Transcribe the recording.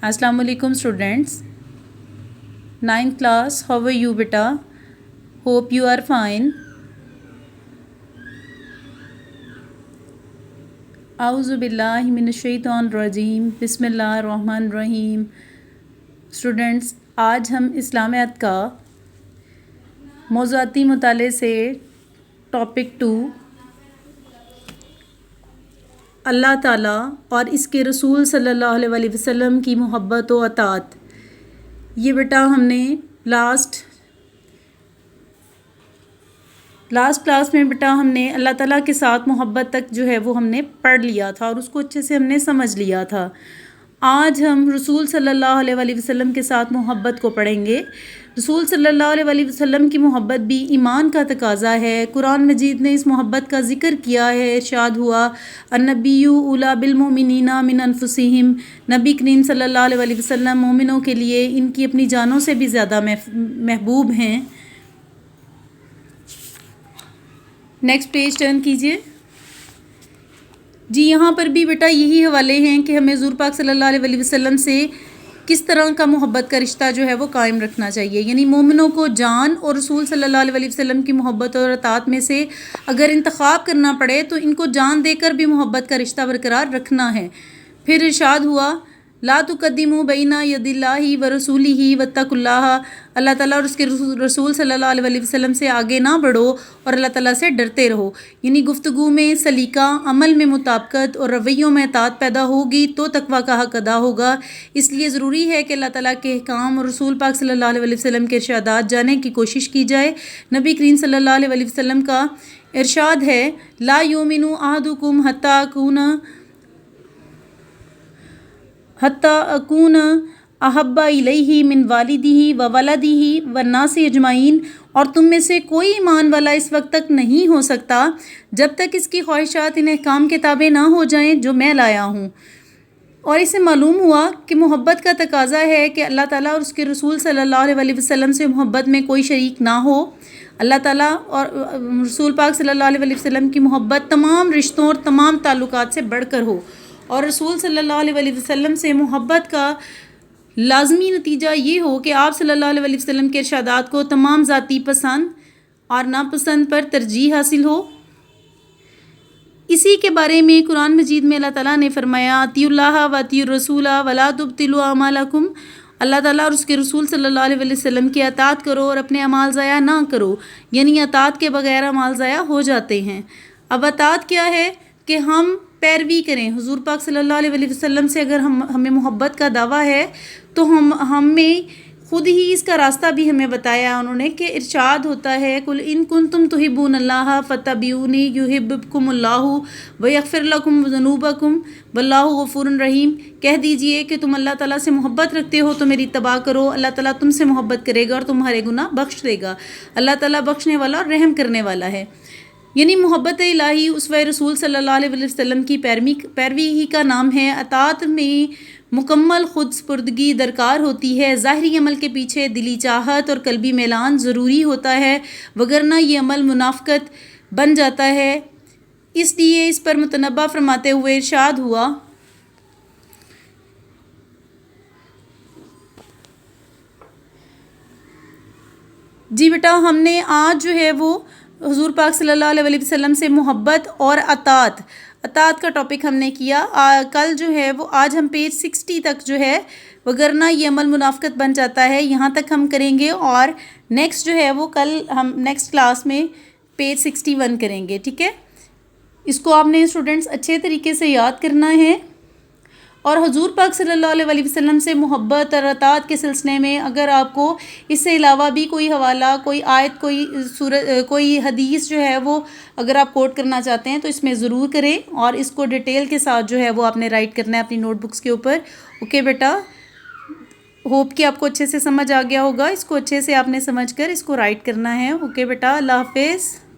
Assalamu alaikum students. Ninth class, how are you beta? Hope you are fine. A'udhu billahi minash shaitanir rajim. Bismillahir rahmanir rahim. Students, आज हम इस्लामियात का मौज़ूआती मुताले से topic 2 अल्लाह ताला और इसके रसूल सल्लल्लाहु अलैहि वसल्लम की मोहब्बत व अतात, ये बेटा हमने लास्ट क्लास में बेटा हमने अल्लाह ताला के साथ मोहब्बत तक जो है वो हमने पढ़ लिया था और उसको अच्छे से हमने समझ लिया था। आज हम रसूल सल्लल्लाहु अलैहि वसल्लम के साथ मोहब्बत को पढ़ेंगे। रसूल सल्लल्लाहु अलैहि वसल्लम की मोहब्बत भी ईमान का तकाज़ा है। कुरान मजीद ने इस मोहब्बत का ज़िक्र किया है। इरशाद हुआ, अन्नबिय्यु औला बिल मोमिनीना मिन अनफुसिहिम। नबी करीम सल्लल्लाहु अलैहि वसल्लम मोमिनों के लिए इनकी अपनी जानों से भी ज़्यादा महबूब हैं। नेक्स्ट पेज टर्न कीजिए जी। यहाँ पर भी बेटा यही हवाले हैं कि हमें हुज़ूर पाक सल्लल्लाहु अलैहि वसल्लम से किस तरह का मोहब्बत का रिश्ता जो है वो कायम रखना चाहिए। यानी मोमिनों को जान और रसूल सल्लल्लाहु अलैहि वसल्लम की मोहब्बत और अतात में से अगर इंतखाब करना पड़े तो इनको जान देकर भी मोहब्बत का रिश्ता बरकरार रखना है। फिर इरशाद हुआ, ला तुक़द्दिमू बैना यदिल्लाहि व रसूलिही वत्तकुल्लाह। अल्लाह ताला और उसके रसूल सल्लल्लाहु अलैहि वसल्लम से आगे ना बढ़ो और अल्लाह ताला से डरते रहो। यानी गुफ्तगू में सलीका, अमल में मुताबिकत और रवैयों में अतात पैदा होगी तो तकवा का हक अदा होगा। इसलिए ज़रूरी है कि अल्लाह ताला के अहकाम और रसूल पाक सल्लल्लाहु अलैहि वसल्लम के इरशादात जानने की कोशिश की जाए। नबी करीम सल्लल्लाहु अलैहि वसल्लम का इरशाद है, ला युमिनु अहदुकुम हत्ता अकून अहब्बा इलैहि मिन वालिदिही व वलदिही व नासी अजमाइन। और तुम में से कोई ईमान वाला इस वक्त तक नहीं हो सकता जब तक इसकी ख्वाहिशात इन अहकाम के ताबे ना हो जाएं जो मैं लाया हूँ। और इससे मालूम हुआ कि मोहब्बत का तकाज़ा है कि अल्लाह ताला और उसके रसूल सल्लल्लाहु अलैहि वसल्लम से मोहब्बत में कोई शरीक ना हो। अल्लाह ताला और रसूल पाक सल्लल्लाहु अलैहि वसल्लम की मोहब्बत तमाम रिश्तों और तमाम ताल्लुकात से बढ़कर हो। और रसूल सल्लल्लाहु अलैहि वसल्लम से मोहब्बत का लाजमी नतीजा ये हो कि आप सल्लल्लाहु अलैहि वसल्लम के इरशादात को तमाम ज़ाती पसंद और नापसंद पर तरजीह हासिल हो। इसी के बारे में कुरान मजीद में अल्लाह ताला ने फरमाया, अतियुल्लाह व अतियुर रसूला वला तुब्तिलू अमालकुम। अल्लाह ताला और उसके रसूल सल्लल्लाहु अलैहि वसल्लम की अतात करो और अपने अमाल ज़ाया ना करो। यानी अतात के बगैर अमाल ज़ाया हो जाते हैं। अब अतात क्या है कि हम पैरवी करें हुज़ूर पाक सल्लल्लाहु अलैहि वसल्लम से। अगर हमें मोहब्बत का दावा है तो हमें ख़ुद ही इसका रास्ता भी हमें बताया उन्होंने कि इरशाद होता है, कुल इन कुंतुम तुहिब्बूनल्लाह फत्तबिऊनी युहिब्बकुमुल्लाहु व यग़फ़िर लकुम ज़ुनूबकुम वल्लाहु गफ़ूरुर रहीम। कह दीजिए कि तुम अल्लाह ताला से मोहब्बत रखते हो तो मेरी इत्तबा करो, अल्लाह ताला तुमसे मोहब्बत करेगा और तुम्हारे गुनाह बख्श देगा। अल्लाह ताला बख्शने वाला और रहम करने वाला है। यानी मोहब्बत इलाही उसवे रसूल सल्लल्लाहु अलैहि वसल्लम की पैरवी ही का नाम है। अतात में मुकम्मल खुद स्पुर्दगी दरकार होती है। ज़ाहरी अमल के पीछे दिली चाहत और कल्बी मैलान ज़रूरी होता है, वगरना ये अमल मुनाफ़क़त बन जाता है। इसलिए इस पर मुतनब्बा फरमाते हुए इरशाद हुआ, जी बेटा हमने आज जो है वो हुज़ूर पाक सल्लल्लाहु अलैहि वसल्लम से मोहब्बत और अतात का टॉपिक हमने किया। कल जो है वो आज हम पेज 60 तक जो है वगरना ये अमल मुनाफ़क़त बन जाता है यहाँ तक हम करेंगे। और नेक्स्ट जो है वो कल हम नेक्स्ट क्लास में पेज 61 करेंगे। ठीक है, इसको आपने स्टूडेंट्स अच्छे तरीके से याद करना है। और हुज़ूर पाक सल्लल्लाहु अलैहि वसल्लम से मोहब्बत और अतात के सिलसिले में अगर आपको इससे अलावा भी कोई हवाला, कोई आयत, कोई हदीस जो है वो अगर आप कोट करना चाहते हैं तो इसमें ज़रूर करें और इसको डिटेल के साथ जो है वो आपने राइट करना है अपनी नोटबुक्स के ऊपर। ओके बेटा, होप कि आपको अच्छे से समझ आ गया होगा। इसको अच्छे से आपने समझ कर इसको राइट करना है। ओके बेटा, अल्लाह हाफ़िज़।